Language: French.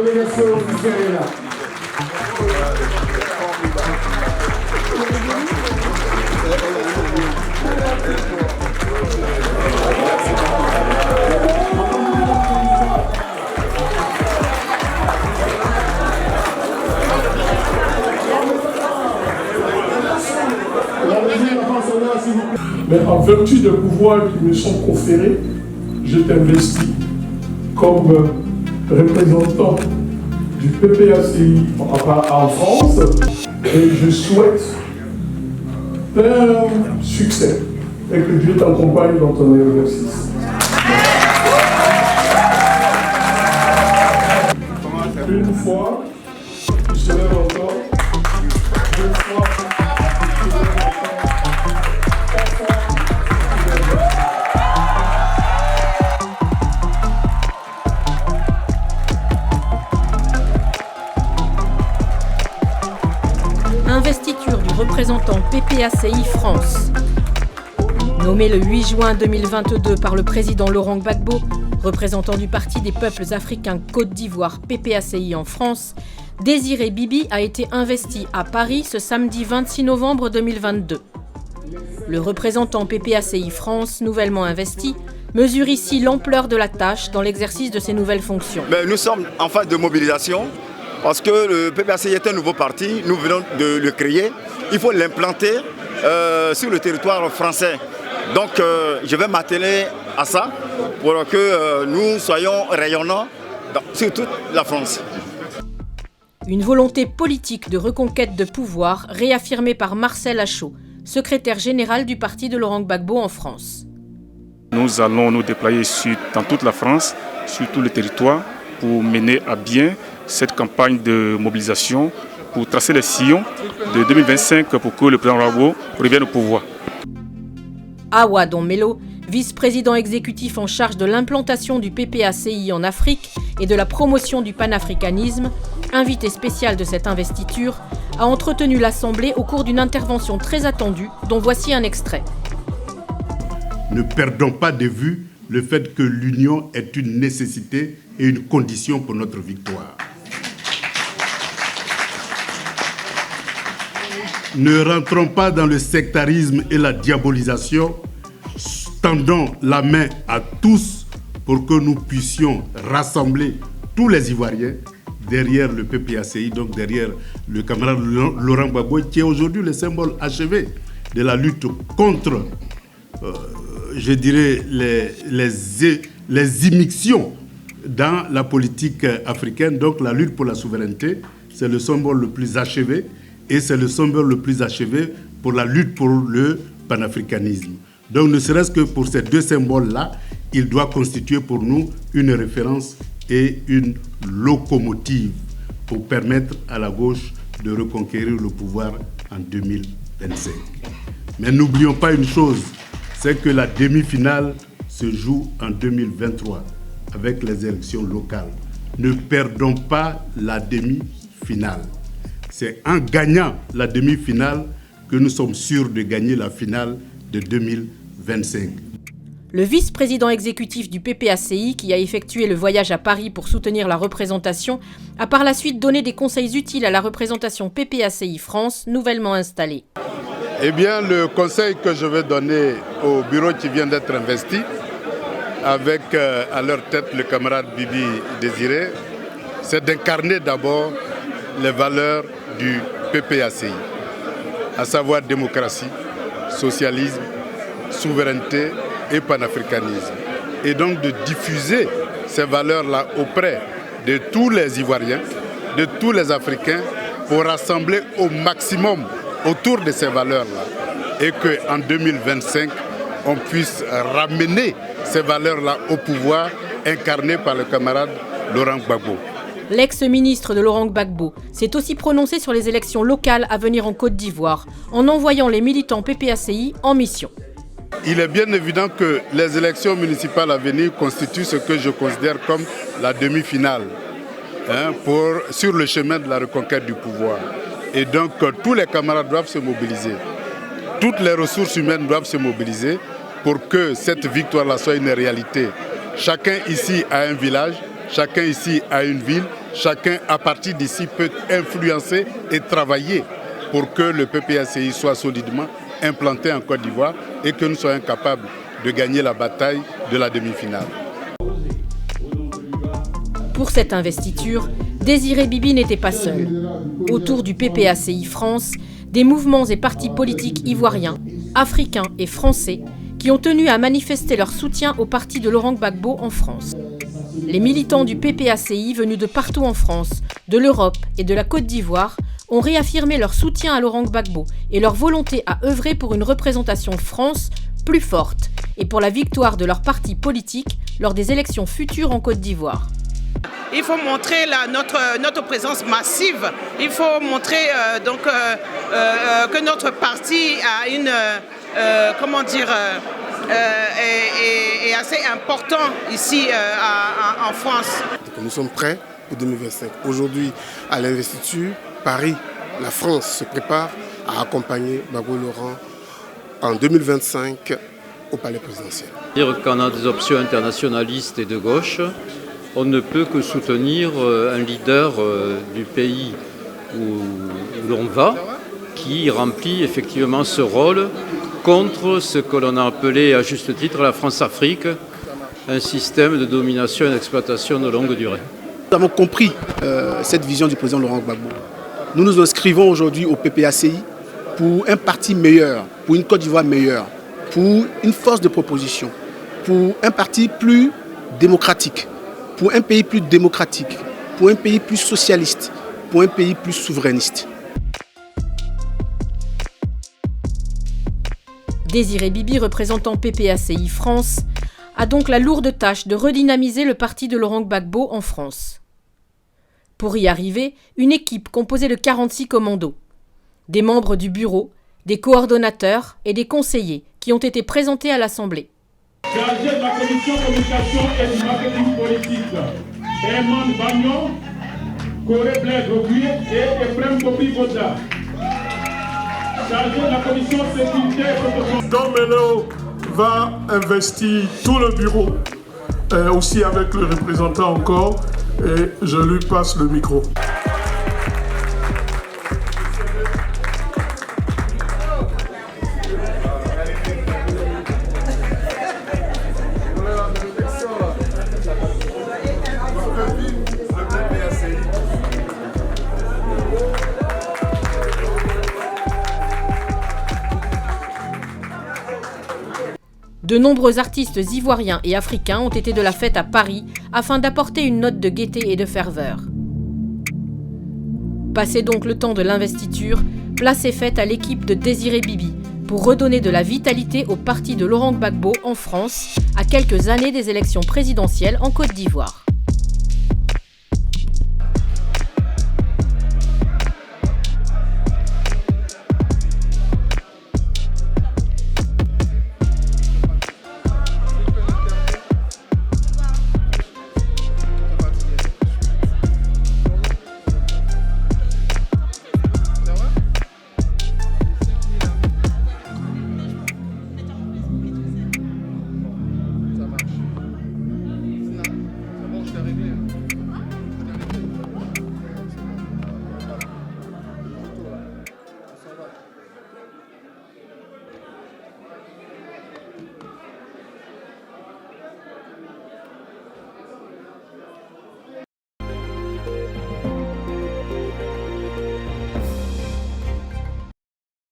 délégation officielle est là. Mais en vertu des pouvoirs qui me sont conférés, je t'investis comme représentant du PPACI en France et je souhaite plein succès et que Dieu t'accompagne dans ton exercice. Une fois, tu se lèves encore. Deux fois, tu te lèves encore. Investiture du représentant PPACI France. Nommé le 8 juin 2022 par le président Laurent Gbagbo, représentant du Parti des peuples africains Côte d'Ivoire PPACI en France, Désiré Bibi a été investi à Paris ce samedi 26 novembre 2022. Le représentant PPACI France, nouvellement investi, mesure ici l'ampleur de la tâche dans l'exercice de ses nouvelles fonctions. Nous sommes en phase de mobilisation. Parce que le PPACI est un nouveau parti, nous venons de le créer. Il faut l'implanter sur le territoire français. Donc je vais m'atteler à ça pour que nous soyons rayonnants sur toute la France. Une volonté politique de reconquête de pouvoir réaffirmée par Marcel Achot, secrétaire général du parti de Laurent Gbagbo en France. Nous allons nous déployer dans toute la France, sur tout le territoire, pour mener à bien cette campagne de mobilisation pour tracer les sillons de 2025 pour que le président Gbagbo revienne au pouvoir. Awa Don-Melo, vice-président exécutif en charge de l'implantation du PPACI en Afrique et de la promotion du panafricanisme, invité spécial de cette investiture, a entretenu l'Assemblée au cours d'une intervention très attendue, dont voici un extrait. Ne perdons pas de vue le fait que l'union est une nécessité et une condition pour notre victoire. Ne rentrons pas dans le sectarisme et la diabolisation, tendons la main à tous pour que nous puissions rassembler tous les Ivoiriens derrière le PPACI, donc derrière le camarade Laurent Gbagbo, qui est aujourd'hui le symbole achevé de la lutte contre, je dirais, les immixtions dans la politique africaine. Donc la lutte pour la souveraineté, c'est le symbole le plus achevé. Et c'est le symbole le plus achevé pour la lutte pour le panafricanisme. Donc ne serait-ce que pour ces deux symboles-là, il doit constituer pour nous une référence et une locomotive pour permettre à la gauche de reconquérir le pouvoir en 2025. Mais n'oublions pas une chose, c'est que la demi-finale se joue en 2023 avec les élections locales. Ne perdons pas la demi-finale. C'est en gagnant la demi-finale que nous sommes sûrs de gagner la finale de 2025. Le vice-président exécutif du PPACI, qui a effectué le voyage à Paris pour soutenir la représentation, a par la suite donné des conseils utiles à la représentation PPACI France, nouvellement installée. Eh bien, le conseil que je vais donner au bureau qui vient d'être investi, avec à leur tête le camarade Bibi Désiré, c'est d'incarner d'abord les valeurs du PPACI, à savoir démocratie, socialisme, souveraineté et panafricanisme. Et donc de diffuser ces valeurs-là auprès de tous les Ivoiriens, de tous les Africains, pour rassembler au maximum autour de ces valeurs-là. Et qu'en 2025, on puisse ramener ces valeurs-là au pouvoir, incarnées par le camarade Laurent Gbagbo. L'ex-ministre de Laurent Gbagbo s'est aussi prononcé sur les élections locales à venir en Côte d'Ivoire, en envoyant les militants PPACI en mission. Il est bien évident que les élections municipales à venir constituent ce que je considère comme la demi-finale sur le chemin de la reconquête du pouvoir. Et donc tous les camarades doivent se mobiliser. Toutes les ressources humaines doivent se mobiliser pour que cette victoire-là soit une réalité. Chacun ici a un village, chacun ici a une ville, chacun à partir d'ici peut influencer et travailler pour que le PPACI soit solidement implanté en Côte d'Ivoire et que nous soyons capables de gagner la bataille de la demi-finale. Pour cette investiture, Désiré Bibi n'était pas seul. Autour du PPACI France, des mouvements et partis politiques ivoiriens, africains et français qui ont tenu à manifester leur soutien au parti de Laurent Gbagbo en France. Les militants du PPACI venus de partout en France, de l'Europe et de la Côte d'Ivoire ont réaffirmé leur soutien à Laurent Gbagbo et leur volonté à œuvrer pour une représentation France plus forte et pour la victoire de leur parti politique lors des élections futures en Côte d'Ivoire. Il faut montrer notre présence massive. Il faut montrer que notre parti a une, est assez important ici en France. Nous sommes prêts pour 2025. Aujourd'hui, à l'investiture, Paris, la France se prépare à accompagner Gbagbo Laurent en 2025 au palais présidentiel. Dire qu'on a des options internationalistes et de gauche, on ne peut que soutenir un leader du pays où l'on va, qui remplit effectivement ce rôle contre ce que l'on a appelé à juste titre la France-Afrique, un système de domination et d'exploitation de longue durée. Nous avons compris cette vision du président Laurent Gbagbo. Nous nous inscrivons aujourd'hui au PPACI pour un parti meilleur, pour une Côte d'Ivoire meilleure, pour une force de proposition, pour un parti plus démocratique, pour un pays plus démocratique, pour un pays plus socialiste, pour un pays plus souverainiste. Désiré Bibi, représentant PPACI France, a donc la lourde tâche de redynamiser le parti de Laurent Gbagbo en France. Pour y arriver, une équipe composée de 46 commandos, des membres du bureau, des coordonnateurs et des conseillers qui ont été présentés à l'Assemblée. Chargé de la commission communication et du marketing politique, Herman Bagnon, Corée Blaise Roguier et Ephraim Kopi Boda. Chargé de la commission sécurité et protection. Domelo va investir tout le bureau, aussi avec le représentant encore, et je lui passe le micro. De nombreux artistes ivoiriens et africains ont été de la fête à Paris afin d'apporter une note de gaieté et de ferveur. Passé donc le temps de l'investiture, place est faite à l'équipe de Désiré Bibi pour redonner de la vitalité au parti de Laurent Gbagbo en France à quelques années des élections présidentielles en Côte d'Ivoire.